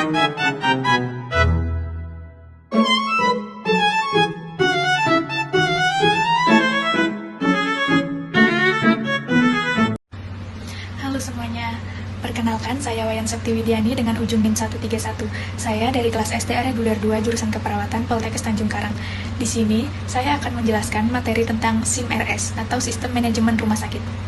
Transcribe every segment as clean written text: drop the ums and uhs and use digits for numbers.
Halo semuanya, perkenalkan saya Wayan Septiwidiani dengan ujung NIM 131. Saya dari kelas STA Reguler 2 jurusan Keperawatan Poltekkes Tanjung Karang. Di sini, saya akan menjelaskan materi tentang SIM-RS atau Sistem Manajemen Rumah Sakit.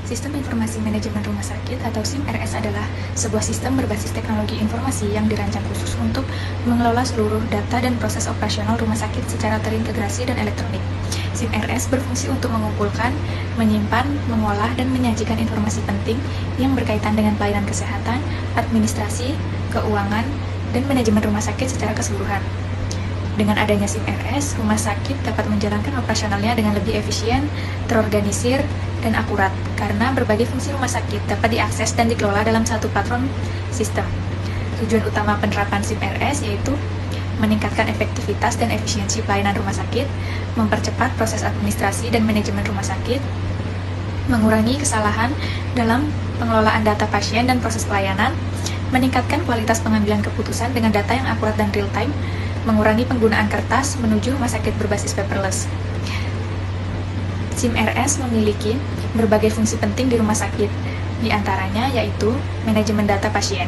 Sistem Informasi Manajemen Rumah Sakit atau SIM-RS adalah sebuah sistem berbasis teknologi informasi yang dirancang khusus untuk mengelola seluruh data dan proses operasional rumah sakit secara terintegrasi dan elektronik. SIM-RS berfungsi untuk mengumpulkan, menyimpan, mengolah, dan menyajikan informasi penting yang berkaitan dengan pelayanan kesehatan, administrasi, keuangan, dan manajemen rumah sakit secara keseluruhan. Dengan adanya SIM-RS, rumah sakit dapat menjalankan operasionalnya dengan lebih efisien, terorganisir, dan akurat, karena berbagai fungsi rumah sakit dapat diakses dan dikelola dalam satu platform sistem. Tujuan utama penerapan SIM-RS yaitu meningkatkan efektivitas dan efisiensi pelayanan rumah sakit, mempercepat proses administrasi dan manajemen rumah sakit, mengurangi kesalahan dalam pengelolaan data pasien dan proses pelayanan, meningkatkan kualitas pengambilan keputusan dengan data yang akurat dan real-time, mengurangi penggunaan kertas menuju rumah sakit berbasis paperless. SIM-RS memiliki berbagai fungsi penting di rumah sakit, di antaranya yaitu manajemen data pasien,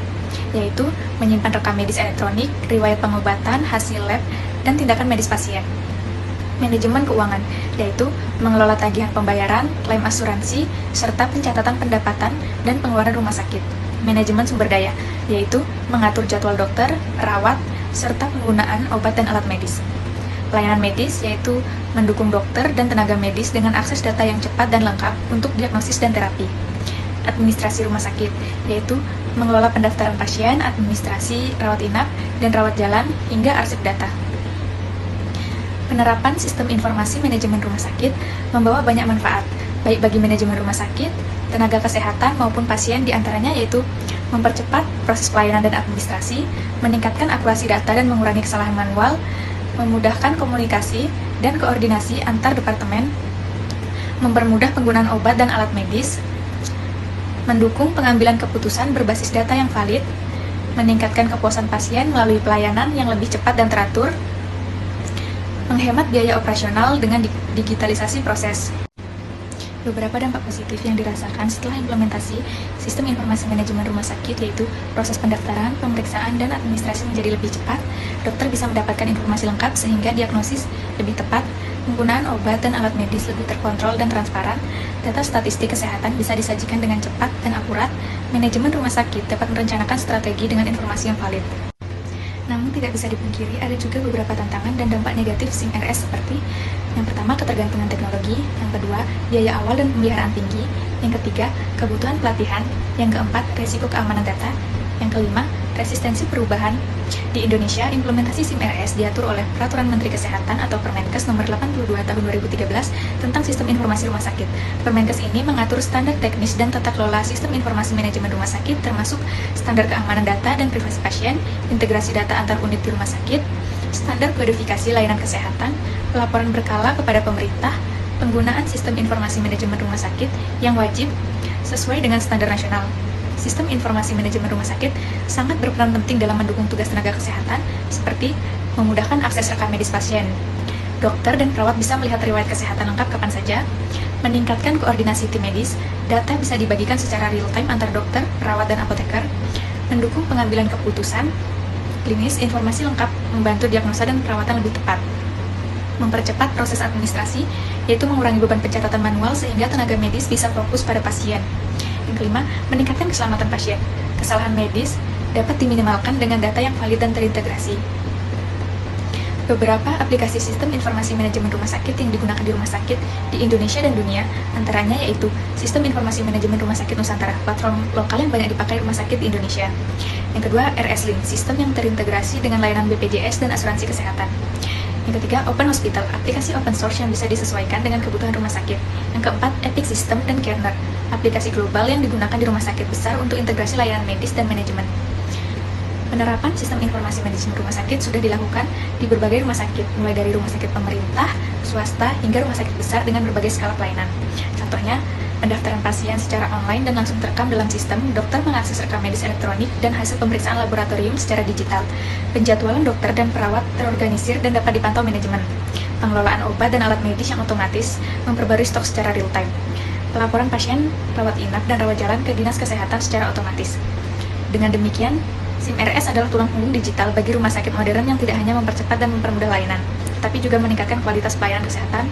yaitu menyimpan rekam medis elektronik, riwayat pengobatan, hasil lab, dan tindakan medis pasien. Manajemen keuangan, yaitu mengelola tagihan pembayaran, klaim asuransi, serta pencatatan pendapatan dan pengeluaran rumah sakit. Manajemen sumber daya, yaitu mengatur jadwal dokter, perawat, serta penggunaan obat dan alat medis. Pelayanan medis, yaitu mendukung dokter dan tenaga medis dengan akses data yang cepat dan lengkap untuk diagnosis dan terapi. Administrasi rumah sakit, yaitu mengelola pendaftaran pasien, administrasi, rawat inap, dan rawat jalan, hingga arsip data. Penerapan sistem informasi manajemen rumah sakit membawa banyak manfaat, baik bagi manajemen rumah sakit, tenaga kesehatan, maupun pasien, diantaranya yaitu mempercepat proses pelayanan dan administrasi, meningkatkan akurasi data dan mengurangi kesalahan manual, memudahkan komunikasi dan koordinasi antar departemen, mempermudah penggunaan obat dan alat medis, mendukung pengambilan keputusan berbasis data yang valid, meningkatkan kepuasan pasien melalui pelayanan yang lebih cepat dan teratur, menghemat biaya operasional dengan digitalisasi proses. Beberapa dampak positif yang dirasakan setelah implementasi sistem informasi manajemen rumah sakit yaitu proses pendaftaran, pemeriksaan, dan administrasi menjadi lebih cepat, dokter bisa mendapatkan informasi lengkap sehingga diagnosis lebih tepat, penggunaan obat dan alat medis lebih terkontrol dan transparan, data statistik kesehatan bisa disajikan dengan cepat dan akurat, manajemen rumah sakit dapat merencanakan strategi dengan informasi yang valid. Namun tidak bisa dipungkiri ada juga beberapa tantangan dan dampak negatif SIM-RS seperti yang pertama, ketergantungan teknologi, yang kedua, biaya awal dan pemeliharaan tinggi, yang ketiga, kebutuhan pelatihan, yang keempat, resiko keamanan data, yang kelima, resistensi perubahan. Di Indonesia, implementasi SIM-RS diatur oleh Peraturan Menteri Kesehatan atau Permenkes Nomor 82 Tahun 2013 tentang Sistem Informasi Rumah Sakit. Permenkes ini mengatur standar teknis dan tata kelola sistem informasi manajemen rumah sakit termasuk standar keamanan data dan privasi pasien, integrasi data antar unit di rumah sakit, standar kodifikasi layanan kesehatan, pelaporan berkala kepada pemerintah, penggunaan sistem informasi manajemen rumah sakit yang wajib sesuai dengan standar nasional. Sistem informasi manajemen rumah sakit sangat berperan penting dalam mendukung tugas tenaga kesehatan, seperti memudahkan akses rekam medis pasien. Dokter dan perawat bisa melihat riwayat kesehatan lengkap kapan saja, meningkatkan koordinasi tim medis, data bisa dibagikan secara real-time antar dokter, perawat, dan apoteker, mendukung pengambilan keputusan klinis, informasi lengkap, membantu diagnosa dan perawatan lebih tepat, mempercepat proses administrasi, yaitu mengurangi beban pencatatan manual sehingga tenaga medis bisa fokus pada pasien. Yang kelima, meningkatkan keselamatan pasien. Kesalahan medis dapat diminimalkan dengan data yang valid dan terintegrasi. Beberapa aplikasi sistem informasi manajemen rumah sakit yang digunakan di rumah sakit di Indonesia dan dunia, antaranya yaitu Sistem Informasi Manajemen Rumah Sakit Nusantara, platform lokal yang banyak dipakai rumah sakit di Indonesia. Yang kedua, RS Link, sistem yang terintegrasi dengan layanan BPJS dan asuransi kesehatan. Yang ketiga, Open Hospital, aplikasi open source yang bisa disesuaikan dengan kebutuhan rumah sakit. Yang keempat, Epic System dan Cerner, aplikasi global yang digunakan di rumah sakit besar untuk integrasi layanan medis dan manajemen. Penerapan sistem informasi manajemen rumah sakit sudah dilakukan di berbagai rumah sakit, mulai dari rumah sakit pemerintah, swasta, hingga rumah sakit besar dengan berbagai skala pelayanan. Contohnya, pendaftaran pasien secara online dan langsung terekam dalam sistem, dokter mengakses rekam medis elektronik dan hasil pemeriksaan laboratorium secara digital. Penjadwalan dokter dan perawat terorganisir dan dapat dipantau manajemen. Pengelolaan obat dan alat medis yang otomatis, memperbarui stok secara real-time. Pelaporan pasien, rawat inap, dan rawat jalan ke Dinas Kesehatan secara otomatis. Dengan demikian, SIM RS adalah tulang punggung digital bagi rumah sakit modern yang tidak hanya mempercepat dan mempermudah layanan, tapi juga meningkatkan kualitas pelayanan kesehatan.